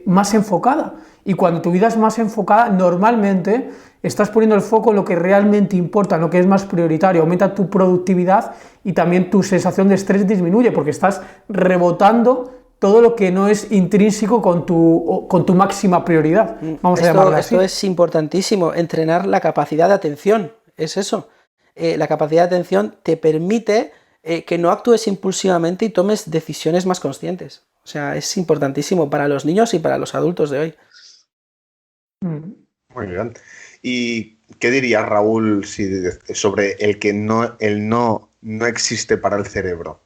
más enfocada. Y cuando tu vida es más enfocada, normalmente estás poniendo el foco en lo que realmente importa, en lo que es más prioritario, aumenta tu productividad y también tu sensación de estrés disminuye, porque estás rebotando todo lo que no es intrínseco con tu máxima prioridad. Vamos a llamarlo así. Esto es importantísimo, entrenar la capacidad de atención, es eso. La capacidad de atención te permite que no actúes impulsivamente y tomes decisiones más conscientes. O sea, es importantísimo para los niños y para los adultos de hoy. Muy bien. ¿Y qué diría Raúl sobre el no existe para el cerebro?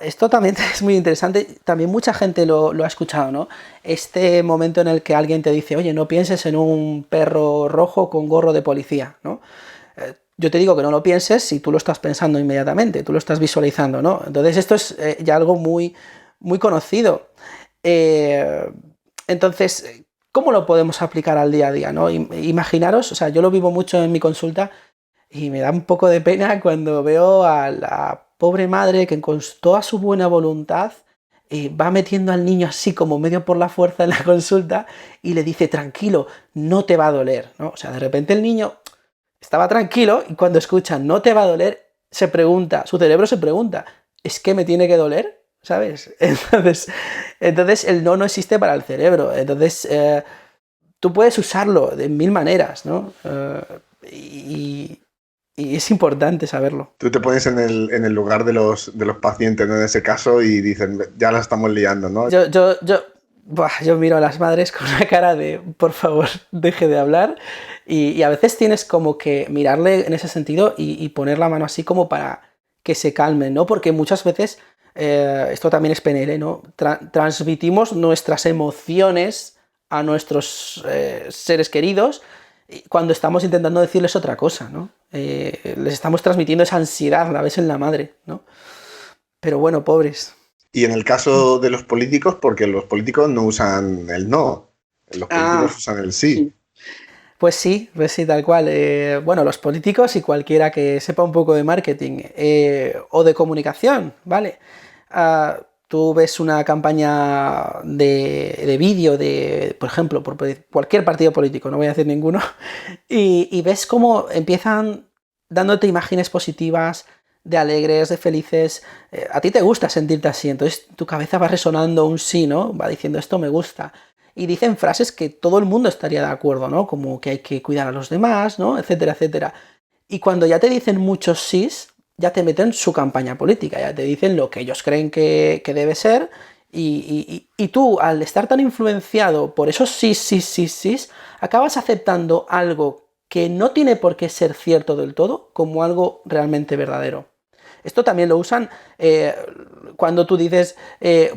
Esto también es muy interesante, también mucha gente lo ha escuchado, ¿no? Este momento en el que alguien te dice, oye, no pienses en un perro rojo con gorro de policía, ¿no? Yo te digo que no lo pienses si tú lo estás pensando inmediatamente, tú lo estás visualizando, ¿no? Entonces esto es ya algo muy, muy conocido. Entonces, ¿cómo lo podemos aplicar al día a día, ¿no? Imaginaros, o sea, yo lo vivo mucho en mi consulta y me da un poco de pena cuando veo a la pobre madre que con toda su buena voluntad va metiendo al niño así como medio por la fuerza en la consulta y le dice, tranquilo, no te va a doler, ¿no? O sea, de repente el niño estaba tranquilo y cuando escucha no te va a doler, se pregunta, su cerebro se pregunta, ¿es que me tiene que doler? ¿Sabes? Entonces el no existe para el cerebro. Entonces tú puedes usarlo de mil maneras, ¿no? Y es importante saberlo. Tú te pones en el lugar de los pacientes, ¿no? En ese caso y dicen, ya la estamos liando, ¿no? Yo miro a las madres con una cara de, por favor, deje de hablar. Y a veces tienes como que mirarle en ese sentido y poner la mano así como para que se calmen, ¿no? Porque muchas veces, esto también es PNL, ¿no? Transmitimos nuestras emociones a nuestros seres queridos cuando estamos intentando decirles otra cosa, ¿no? Les estamos transmitiendo esa ansiedad, la ves en la madre, ¿no? Pero bueno, pobres. Y en el caso de los políticos, porque los políticos no usan el no, los políticos usan el sí. Pues sí, tal cual. Bueno, los políticos y cualquiera que sepa un poco de marketing o de comunicación, ¿vale? Tú ves una campaña de vídeo por ejemplo, por cualquier partido político, no voy a decir ninguno, y ves cómo empiezan dándote imágenes positivas, de alegres, de felices. A ti te gusta sentirte así, entonces tu cabeza va resonando un sí, ¿no? Va diciendo esto me gusta. Y dicen frases que todo el mundo estaría de acuerdo, ¿no? Como que hay que cuidar a los demás, ¿no? Etcétera, etcétera. Y cuando ya te dicen muchos sís, ya te meten su campaña política, ya te dicen lo que ellos creen que debe ser, y tú, al estar tan influenciado por esos sís, acabas aceptando algo que no tiene por qué ser cierto del todo como algo realmente verdadero. Esto también lo usan cuando tú dices,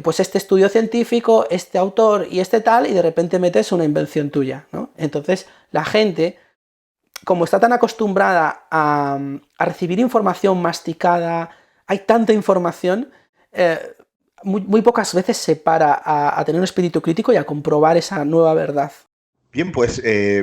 pues este estudio científico, este autor y este tal, y de repente metes una invención tuya, ¿no? Entonces la gente, como está tan acostumbrada a recibir información masticada, hay tanta información, muy pocas veces se para a tener un espíritu crítico y a comprobar esa nueva verdad. Bien, pues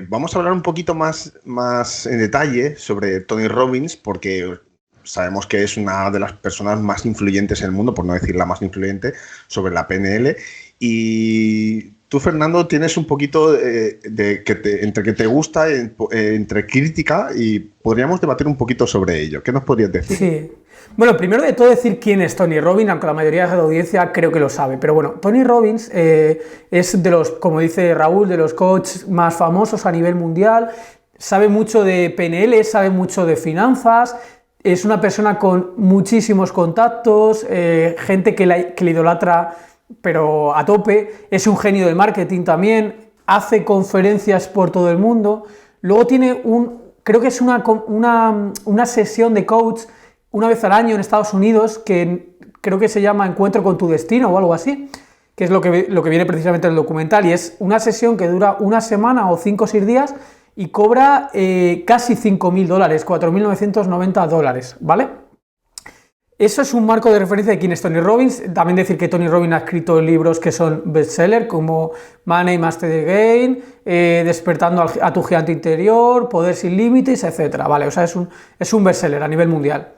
vamos a hablar un poquito más en detalle sobre Tony Robbins, porque sabemos que es una de las personas más influyentes en el mundo, por no decir la más influyente, sobre la PNL. Y tú, Fernando, tienes un poquito entre que te gusta, entre crítica, y podríamos debatir un poquito sobre ello. ¿Qué nos podrías decir? Sí. Bueno, primero de todo decir quién es Tony Robbins, aunque la mayoría de la audiencia creo que lo sabe. Pero bueno, Tony Robbins es de los, como dice Raúl, de los coaches más famosos a nivel mundial. Sabe mucho de PNL, sabe mucho de finanzas. Es una persona con muchísimos contactos, gente que le idolatra, pero a tope. Es un genio del marketing también. Hace conferencias por todo el mundo. Luego tiene creo que es una sesión de coach una vez al año en Estados Unidos, que creo que se llama Encuentro con tu destino o algo así, que es lo que viene precisamente en el documental, y es una sesión que dura una semana o 5 o 6 días y cobra casi $5.000, $4.990, ¿vale? Eso es un marco de referencia de quién es Tony Robbins. También decir que Tony Robbins ha escrito libros que son bestsellers, como Money Master the Game, Despertando a tu gigante interior, Poder sin límites, etc. ¿Vale? O sea, es un bestseller a nivel mundial.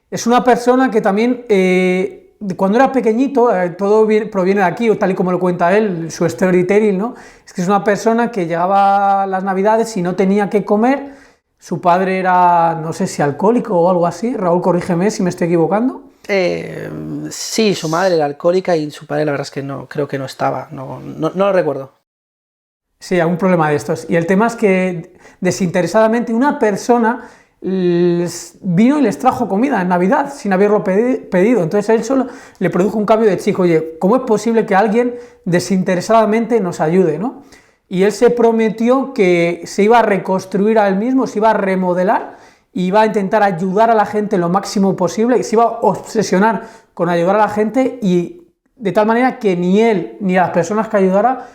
Es una persona que también, cuando era pequeñito, todo proviene de aquí, tal y como lo cuenta él, su storytelling, ¿no? Es que es una persona que llegaba a las Navidades y no tenía que comer. Su padre era, no sé si alcohólico o algo así. Raúl, corrígeme si me estoy equivocando. Sí, su madre era alcohólica y su padre la verdad es que no, creo que no estaba, no lo recuerdo. Sí, algún problema de estos. Y el tema es que desinteresadamente una persona vino y les trajo comida en Navidad sin haberlo pedido. Entonces él solo le produjo un cambio de chip. Oye, ¿cómo es posible que alguien desinteresadamente nos ayude, ¿no? Y él se prometió que se iba a reconstruir a él mismo, se iba a remodelar, y iba a intentar ayudar a la gente lo máximo posible, y se iba a obsesionar con ayudar a la gente, y de tal manera que ni él ni las personas que ayudara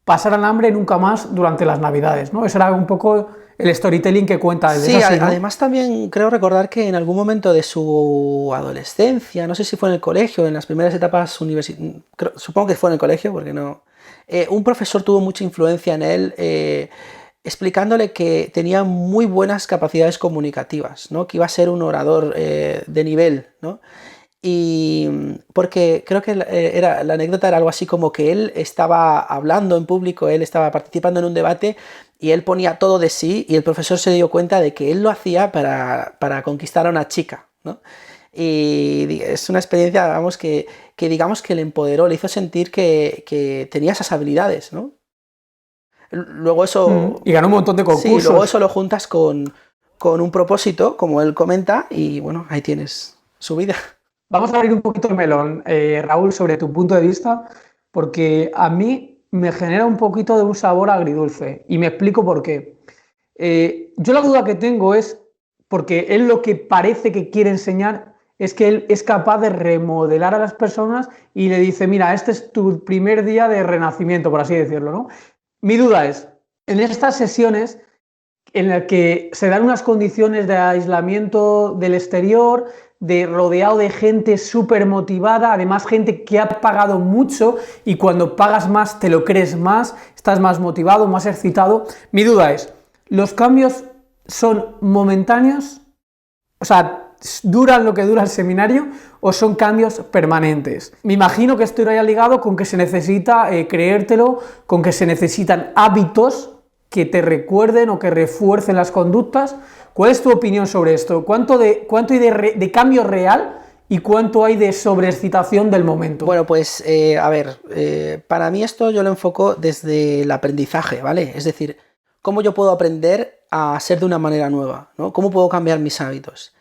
pasaran hambre nunca más durante las Navidades, ¿no? Ese era un poco el storytelling que cuenta. Sí, así, ¿no? Además también creo recordar que en algún momento de su adolescencia, no sé si fue en el colegio, en las primeras etapas universitarias, supongo que fue en el colegio porque no... un profesor tuvo mucha influencia en él, explicándole que tenía muy buenas capacidades comunicativas, ¿no? Que iba a ser un orador de nivel, ¿no? Y porque creo que la anécdota era algo así como que él estaba hablando en público, él estaba participando en un debate y él ponía todo de sí, y el profesor se dio cuenta de que él lo hacía para conquistar a una chica, ¿no? Y es una experiencia, vamos, que digamos que le empoderó, le hizo sentir que tenía esas habilidades, ¿no? Luego eso... Y ganó un montón de concursos. Sí, luego eso lo juntas con un propósito, como él comenta, y bueno, ahí tienes su vida. Vamos a abrir un poquito el melón, Raúl, sobre tu punto de vista, porque a mí me genera un poquito de un sabor agridulce, y me explico por qué. Yo la duda que tengo es, porque él lo que parece que quiere enseñar es que él es capaz de remodelar a las personas, y le dice, mira, este es tu primer día de renacimiento, por así decirlo, ¿no? Mi duda es, en estas sesiones en las que se dan unas condiciones de aislamiento del exterior, rodeado de gente súper motivada, además gente que ha pagado mucho, y cuando pagas más te lo crees más, estás más motivado, más excitado. Mi duda es, ¿los cambios son momentáneos? O sea, ¿duran lo que dura el seminario o son cambios permanentes? Me imagino que esto iría ligado con que se necesita creértelo, con que se necesitan hábitos que te recuerden o que refuercen las conductas. ¿Cuál es tu opinión sobre esto? ¿Cuánto hay de cambio real y cuánto hay de sobreexcitación del momento? Bueno, pues a ver, para mí esto yo lo enfoco desde el aprendizaje, ¿vale? Es decir, ¿cómo yo puedo aprender a ser de una manera nueva, ¿no? ¿Cómo puedo cambiar mis hábitos?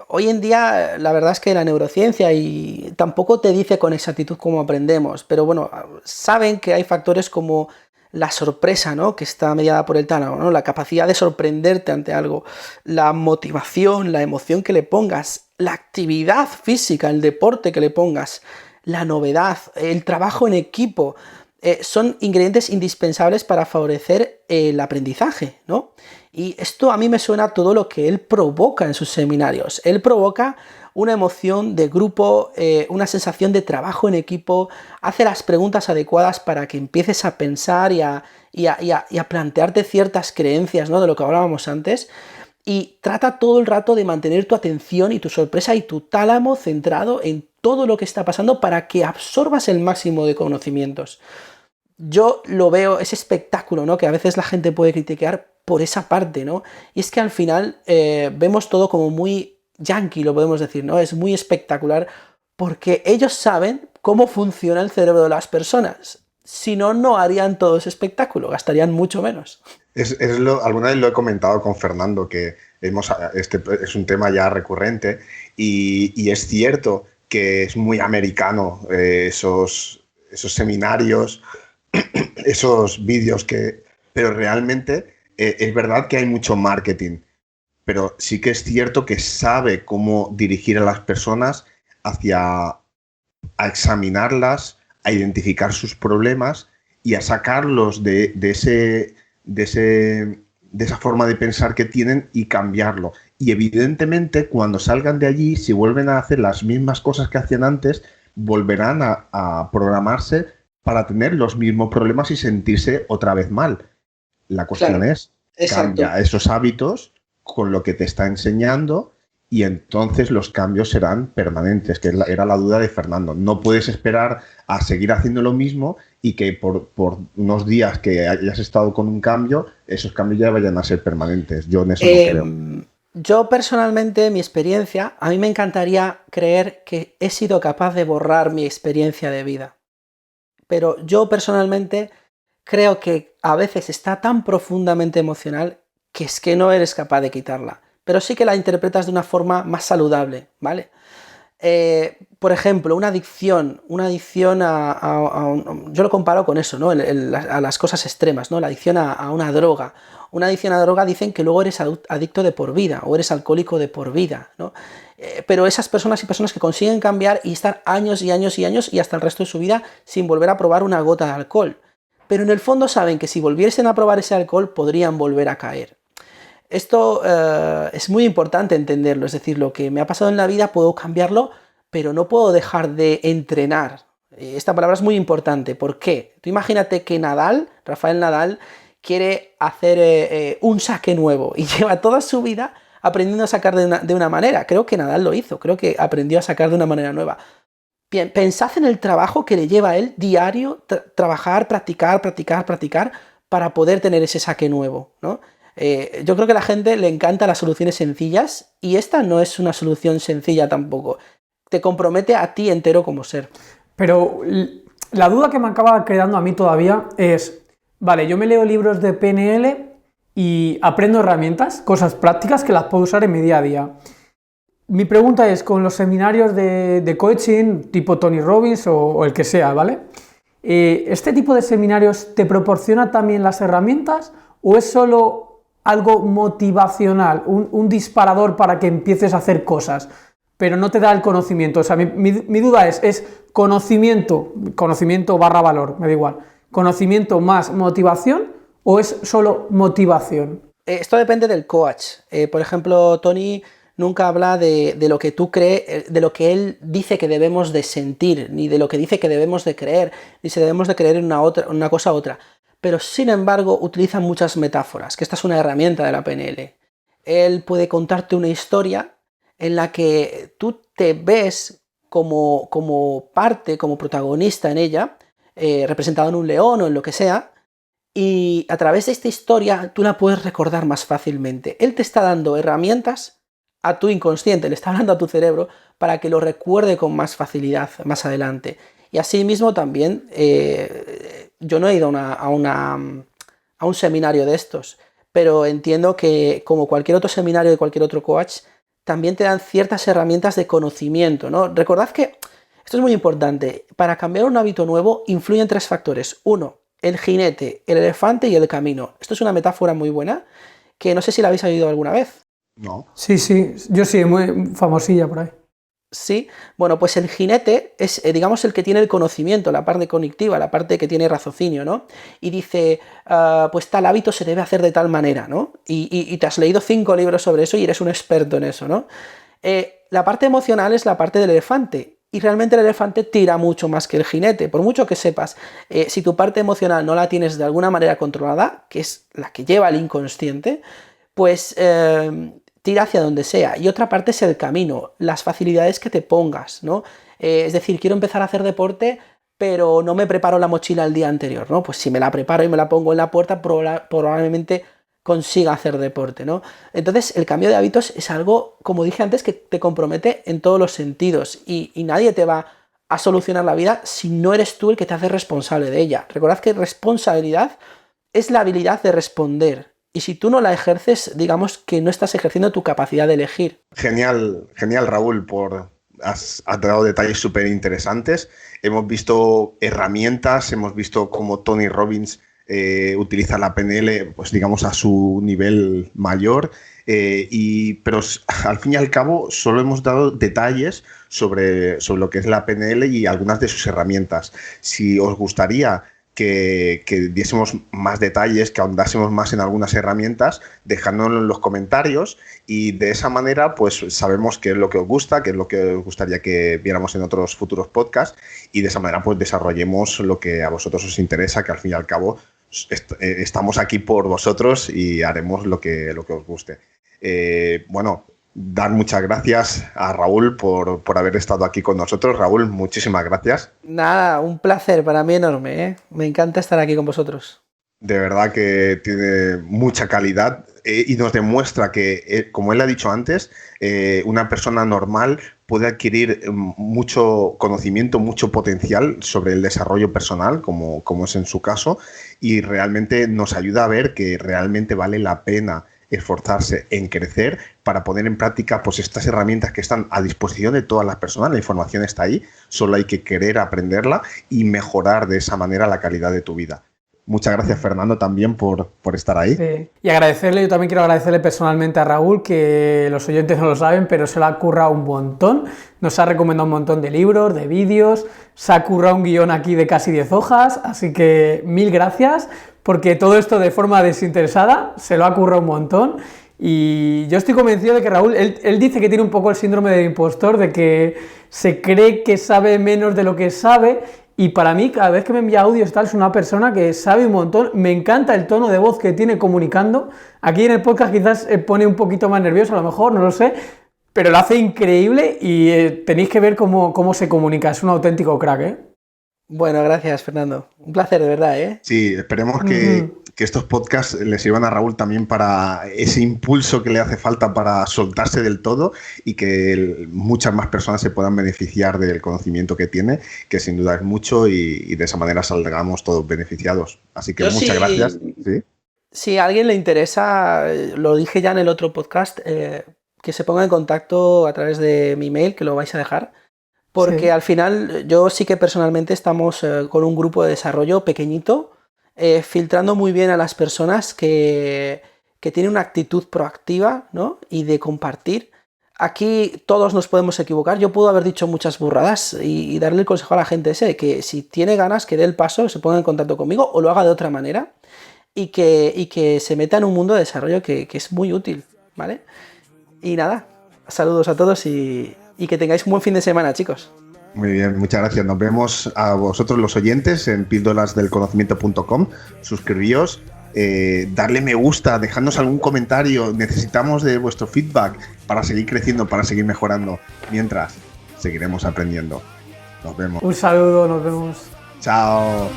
Hoy en día la verdad es que la neurociencia y tampoco te dice con exactitud cómo aprendemos, pero bueno, saben que hay factores como la sorpresa, ¿no? Que está mediada por el tálamo, ¿no? La capacidad de sorprenderte ante algo, la motivación, la emoción que le pongas, la actividad física, el deporte que le pongas, la novedad, el trabajo en equipo, son ingredientes indispensables para favorecer el aprendizaje, ¿no? Y esto a mí me suena a todo lo que él provoca en sus seminarios. Él provoca una emoción de grupo, una sensación de trabajo en equipo, hace las preguntas adecuadas para que empieces a pensar y a plantearte ciertas creencias, ¿no? De lo que hablábamos antes, y trata todo el rato de mantener tu atención y tu sorpresa y tu tálamo centrado en todo lo que está pasando para que absorbas el máximo de conocimientos. yo lo veo, ese espectáculo, ¿no? Que a veces la gente puede criticar por esa parte, ¿no? Y es que al final vemos todo como muy yankee, lo podemos decir, ¿no? Es muy espectacular porque ellos saben cómo funciona el cerebro de las personas. Si no, no harían todo ese espectáculo, gastarían mucho menos. Alguna vez lo he comentado con Fernando, que este es un tema ya recurrente y es cierto que es muy americano esos seminarios, esos vídeos pero realmente es verdad que hay mucho marketing, pero sí que es cierto que sabe cómo dirigir a las personas a examinarlas, a identificar sus problemas y a sacarlos de esa forma de pensar que tienen y cambiarlo. Y evidentemente cuando salgan de allí, si vuelven a hacer las mismas cosas que hacían antes, volverán a programarse para tener los mismos problemas y sentirse otra vez mal. La cuestión es, cambia esos hábitos con lo que te está enseñando y entonces los cambios serán permanentes, que era la duda de Fernando. No puedes esperar a seguir haciendo lo mismo y que por unos días que hayas estado con un cambio, esos cambios ya vayan a ser permanentes. Yo en eso no creo. Yo personalmente, mi experiencia, a mí me encantaría creer que he sido capaz de borrar mi experiencia de vida. Pero yo personalmente creo que a veces está tan profundamente emocional que es que no eres capaz de quitarla. Pero sí que la interpretas de una forma más saludable, ¿vale? Por ejemplo, una adicción yo lo comparo con eso, ¿no? A las cosas extremas, ¿no? La adicción a una droga. Una adicción a droga dicen que luego eres adicto de por vida o eres alcohólico de por vida, ¿no? Pero esas personas y personas que consiguen cambiar y estar años y años y años y hasta el resto de su vida sin volver a probar una gota de alcohol. Pero en el fondo saben que si volviesen a probar ese alcohol podrían volver a caer. Esto es muy importante entenderlo, es decir, lo que me ha pasado en la vida puedo cambiarlo, pero no puedo dejar de entrenar. Esta palabra es muy importante. ¿Por qué? Tú imagínate que Rafael Nadal, quiere hacer un saque nuevo y lleva toda su vida aprendiendo a sacar de una manera. Creo que Nadal lo hizo, creo que aprendió a sacar de una manera nueva. Bien, pensad en el trabajo que le lleva a él diario, trabajar, practicar, para poder tener ese saque nuevo, ¿no? Yo creo que a la gente le encantan las soluciones sencillas y esta no es una solución sencilla tampoco. Te compromete a ti entero como ser. Pero la duda que me acaba quedando a mí todavía es, vale, yo me leo libros de PNL y aprendo herramientas, cosas prácticas que las puedo usar en mi día a día. Mi pregunta es, con los seminarios de coaching tipo Tony Robbins o el que sea, ¿vale? ¿Este tipo de seminarios te proporciona también las herramientas o es solo algo motivacional, un disparador para que empieces a hacer cosas, pero no te da el conocimiento? O sea, mi duda es conocimiento barra valor, me da igual, conocimiento más motivación o es solo motivación. Esto depende del coach. Por ejemplo, Tony nunca habla de lo que tú crees, de lo que él dice que debemos de sentir, ni de lo que dice que debemos de creer, ni si debemos de creer en una cosa u otra. Pero sin embargo utiliza muchas metáforas, que esta es una herramienta de la PNL. Él puede contarte una historia en la que tú te ves como parte, como protagonista en ella, representado en un león o en lo que sea, y a través de esta historia tú la puedes recordar más fácilmente. Él te está dando herramientas a tu inconsciente, le está hablando a tu cerebro para que lo recuerde con más facilidad más adelante. Y asimismo también, yo no he ido a un seminario de estos, pero entiendo que como cualquier otro seminario de cualquier otro coach, también te dan ciertas herramientas de conocimiento, ¿no? Recordad que esto es muy importante. Para cambiar un hábito nuevo influyen 3 factores. 1, el jinete, el elefante y el camino. Esto es una metáfora muy buena, que no sé si la habéis oído alguna vez. No. Sí, yo sí, muy famosilla por ahí. Sí, bueno, pues el jinete es, digamos, el que tiene el conocimiento, la parte cognitiva, la parte que tiene raciocinio, ¿no? Y dice, pues tal hábito se debe hacer de tal manera, ¿no? Y te has leído 5 libros sobre eso y eres un experto en eso, ¿no? La parte emocional es la parte del elefante. Y realmente el elefante tira mucho más que el jinete, por mucho que sepas. Si tu parte emocional no la tienes de alguna manera controlada, que es la que lleva al inconsciente, pues tira hacia donde sea. Y otra parte es el camino, las facilidades que te pongas, ¿no? Es decir, quiero empezar a hacer deporte, pero no me preparo la mochila el día anterior, ¿no? Pues si me la preparo y me la pongo en la puerta, probablemente consiga hacer deporte, ¿no? Entonces, el cambio de hábitos es algo, como dije antes, que te compromete en todos los sentidos y nadie te va a solucionar la vida si no eres tú el que te hace responsable de ella. Recordad que responsabilidad es la habilidad de responder. Y si tú no la ejerces, digamos que no estás ejerciendo tu capacidad de elegir. Genial, genial, Raúl, has dado detalles súper interesantes. Hemos visto herramientas, hemos visto cómo Tony Robbins utiliza la PNL, pues digamos, a su nivel mayor. Pero al fin y al cabo solo hemos dado detalles sobre lo que es la PNL y algunas de sus herramientas. Si os gustaría que diésemos más detalles, que ahondásemos más en algunas herramientas, dejadnoslo en los comentarios y de esa manera pues sabemos qué es lo que os gusta, qué es lo que os gustaría que viéramos en otros futuros podcasts y de esa manera pues desarrollemos lo que a vosotros os interesa, que al fin y al cabo estamos aquí por vosotros y haremos lo que os guste. Dar muchas gracias a Raúl por haber estado aquí con nosotros. Raúl, muchísimas gracias. Nada, un placer para mí enorme, ¿eh? Me encanta estar aquí con vosotros. De verdad que tiene mucha calidad y nos demuestra que, como él ha dicho antes, una persona normal puede adquirir mucho conocimiento, mucho potencial sobre el desarrollo personal, como es en su caso, y realmente nos ayuda a ver que realmente vale la pena esforzarse en crecer para poner en práctica pues estas herramientas que están a disposición de todas las personas. La información está ahí, solo hay que querer aprenderla y mejorar de esa manera la calidad de tu vida. Muchas gracias, Fernando, también por estar ahí. Sí. Y agradecerle, yo también quiero agradecerle personalmente a Raúl, que los oyentes no lo saben, pero se lo ha currado un montón. Nos ha recomendado un montón de libros, de vídeos, se ha currado un guión aquí de casi 10 hojas, así que 1000 gracias, porque todo esto de forma desinteresada se lo ha currado un montón. Y yo estoy convencido de que Raúl, él dice que tiene un poco el síndrome del impostor, de que se cree que sabe menos de lo que sabe. Y para mí, cada vez que me envía audios tal, es una persona que sabe un montón. Me encanta el tono de voz que tiene comunicando. Aquí en el podcast quizás pone un poquito más nervioso, a lo mejor, no lo sé. Pero lo hace increíble y tenéis que ver cómo se comunica. Es un auténtico crack, ¿eh? Bueno, gracias, Fernando. Un placer, de verdad, ¿eh? Sí, esperemos que estos podcasts le sirvan a Raúl también para ese impulso que le hace falta para soltarse del todo y que muchas más personas se puedan beneficiar del conocimiento que tiene, que sin duda es mucho y de esa manera salgamos todos beneficiados. Así que muchas gracias. ¿Sí? Si a alguien le interesa, lo dije ya en el otro podcast, que se ponga en contacto a través de mi email, que lo vais a dejar. Porque sí, al final yo sí que personalmente estamos con un grupo de desarrollo pequeñito, filtrando muy bien a las personas que tienen una actitud proactiva, ¿no? Y de compartir. Aquí todos nos podemos equivocar. Yo puedo haber dicho muchas burradas y darle el consejo a la gente ese, que si tiene ganas que dé el paso, se ponga en contacto conmigo o lo haga de otra manera y que se meta en un mundo de desarrollo que es muy útil, ¿vale? Y nada, saludos a todos y que tengáis un buen fin de semana, chicos. Muy bien, muchas gracias. Nos vemos a vosotros los oyentes en píldolasdelconocimiento.com. Suscribíos, darle me gusta, dejadnos algún comentario. Necesitamos de vuestro feedback para seguir creciendo, para seguir mejorando. Mientras, seguiremos aprendiendo. Nos vemos. Un saludo, nos vemos. Chao.